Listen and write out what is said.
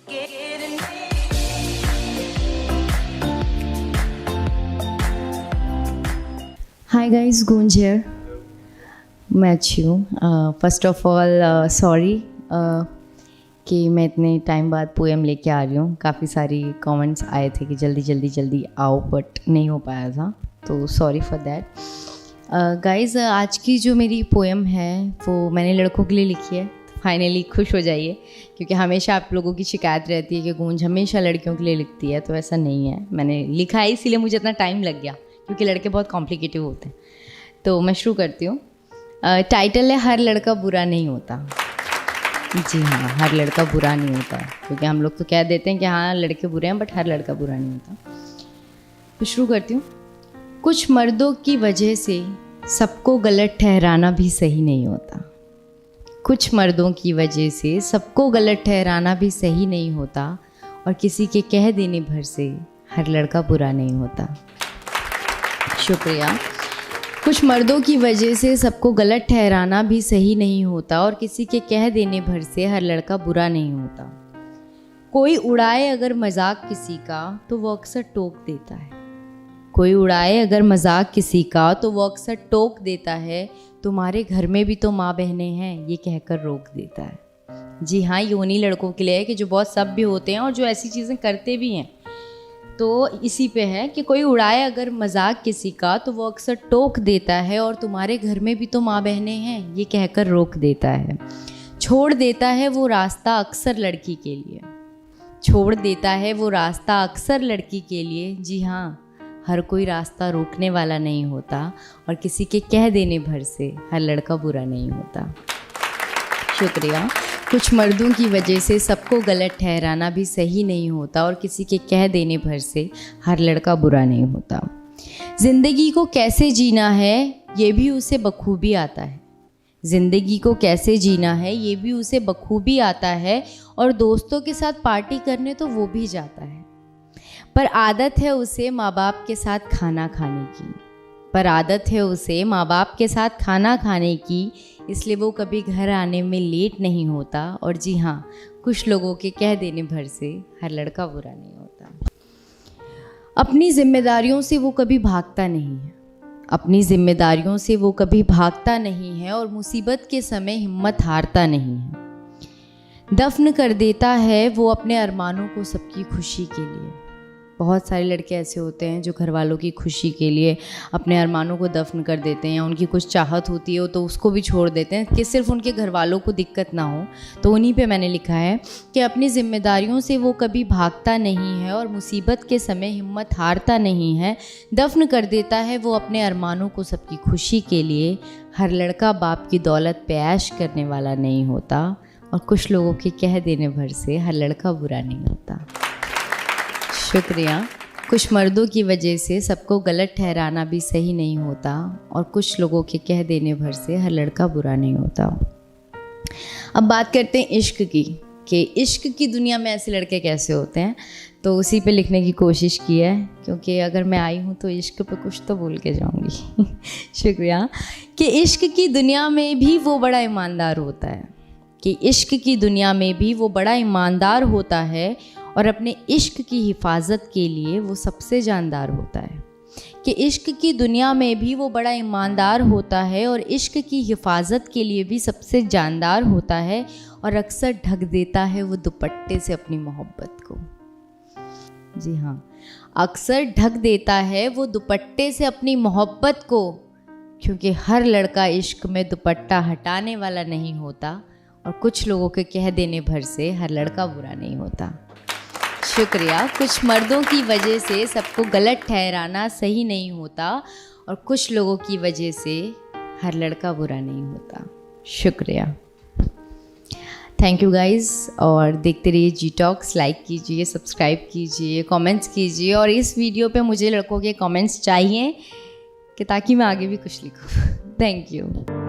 Hi guys, Gunj here. मैं अच्छी हूँ. फर्स्ट ऑफ ऑल सॉरी कि मैं इतने टाइम बाद पोएम लेके आ रही हूँ. काफ़ी सारी कमेंट्स आए थे कि जल्दी आओ, बट नहीं हो पाया था, तो सॉरी फॉर दैट. गाइज़, आज की जो मेरी पोएम है वो मैंने लड़कों के लिए लिखी है. फाइनली खुश हो जाइए, क्योंकि हमेशा आप लोगों की शिकायत रहती है कि गूंज हमेशा लड़कियों के लिए लिखती है, तो ऐसा नहीं है. मैंने लिखा है इसीलिए मुझे इतना टाइम लग गया, क्योंकि लड़के बहुत कॉम्प्लिकेटिव होते हैं. तो मैं शुरू करती हूँ. टाइटल है हर लड़का बुरा नहीं होता. जी हाँ, हर लड़का बुरा नहीं होता, क्योंकि हम लोग तो कह देते हैं कि हाँ लड़के बुरे हैं, बट हर लड़का बुरा नहीं होता. तो शुरू करती हूँ. कुछ मर्दों की वजह से सबको गलत ठहराना भी सही नहीं होता. कुछ मर्दों की वजह से सबको गलत ठहराना भी सही नहीं होता, और किसी के कह देने भर से हर लड़का बुरा नहीं होता. शुक्रिया. कुछ मर्दों की वजह से सबको गलत ठहराना भी सही नहीं होता, और किसी के कह देने भर से हर लड़का बुरा नहीं होता. कोई उड़ाए अगर मजाक किसी का तो वो अक्सर टोक देता है. कोई उड़ाए अगर मजाक किसी का तो वो अक्सर टोक देता है. तुम्हारे घर में भी तो माँ बहनें हैं, ये कहकर रोक देता है. जी हाँ, ये उन्हीं लड़कों के लिए है कि जो बहुत सभ्य होते हैं और जो ऐसी चीज़ें करते भी हैं. तो इसी पे है कि कोई उड़ाए अगर मजाक किसी का तो वो अक्सर टोक देता है, और तुम्हारे घर में भी तो माँ बहनें हैं, ये कहकर रोक देता है. छोड़ देता है वो रास्ता अक्सर लड़की के लिए. छोड़ देता है वो रास्ता अक्सर लड़की के लिए. जी हाँ, हर कोई रास्ता रोकने वाला नहीं होता, और किसी के कह देने भर से हर लड़का बुरा नहीं होता. शुक्रिया. कुछ मर्दों की वजह से सबको गलत ठहराना भी सही नहीं होता, और किसी के कह देने भर से हर लड़का बुरा नहीं होता. ज़िंदगी को कैसे जीना है ये भी उसे बखूबी आता है. ज़िंदगी को कैसे जीना है ये भी उसे बखूबी आता है, और दोस्तों के साथ पार्टी करने तो वो भी जाता है. पर आदत है उसे माँ बाप के साथ खाना खाने की. पर आदत है उसे माँ बाप के साथ खाना खाने की, इसलिए वो कभी घर आने में लेट नहीं होता. और जी हाँ, कुछ लोगों के कह देने भर से हर लड़का बुरा नहीं होता. अपनी जिम्मेदारियों से वो कभी भागता नहीं है. अपनी जिम्मेदारियों से वो कभी भागता नहीं है, और मुसीबत के समय हिम्मत हारता नहीं है. दफन कर देता है वो अपने अरमानों को सबकी खुशी के लिए. बहुत सारे लड़के ऐसे होते हैं जो घर वालों की खुशी के लिए अपने अरमानों को दफन कर देते हैं. उनकी कुछ चाहत होती है तो उसको भी छोड़ देते हैं कि सिर्फ उनके घर वालों को दिक्कत ना हो. तो उन्हीं पे मैंने लिखा है कि अपनी जिम्मेदारियों से वो कभी भागता नहीं है, और मुसीबत के समय हिम्मत हारता नहीं है. दफन कर देता है वो अपने अरमानों को सबकी खुशी के लिए. हर लड़का बाप की दौलत पे ऐश करने वाला नहीं होता, और कुछ लोगों के कह देने भर से हर लड़का बुरा नहीं होता. शुक्रिया. कुछ मर्दों की वजह से सबको गलत ठहराना भी सही नहीं होता, और कुछ लोगों के कह देने भर से हर लड़का बुरा नहीं होता. अब बात करते हैं इश्क की, कि इश्क की दुनिया में ऐसे लड़के कैसे होते हैं. तो उसी पे लिखने की कोशिश की है, क्योंकि अगर मैं आई हूँ तो इश्क पे कुछ तो बोल के जाऊँगी. शुक्रिया. कि इश्क की दुनिया में भी वो बड़ा ईमानदार होता है. कि इश्क की दुनिया में भी वो बड़ा ईमानदार होता है, और अपने इश्क की हिफाजत के लिए वो सबसे जानदार होता है. कि इश्क की दुनिया में भी वो बड़ा ईमानदार होता है, और इश्क की हिफाजत के लिए भी सबसे जानदार होता है, और अक्सर ढक देता है वो दुपट्टे से अपनी मोहब्बत को. जी हाँ, अक्सर ढक देता है वो दुपट्टे से अपनी मोहब्बत को, क्योंकि हर लड़का इश्क में दुपट्टा हटाने वाला नहीं होता, और कुछ लोगों के कह देने भर से हर लड़का बुरा नहीं होता. शुक्रिया. कुछ मर्दों की वजह से सबको गलत ठहराना सही नहीं होता, और कुछ लोगों की वजह से हर लड़का बुरा नहीं होता. शुक्रिया. Thank you guys. और देखते रहिए जी टॉक्स. लाइक कीजिए, सब्सक्राइब कीजिए, कमेंट्स कीजिए, और इस वीडियो पे मुझे लड़कों के कमेंट्स चाहिए कि ताकि मैं आगे भी कुछ लिखूँ. Thank you.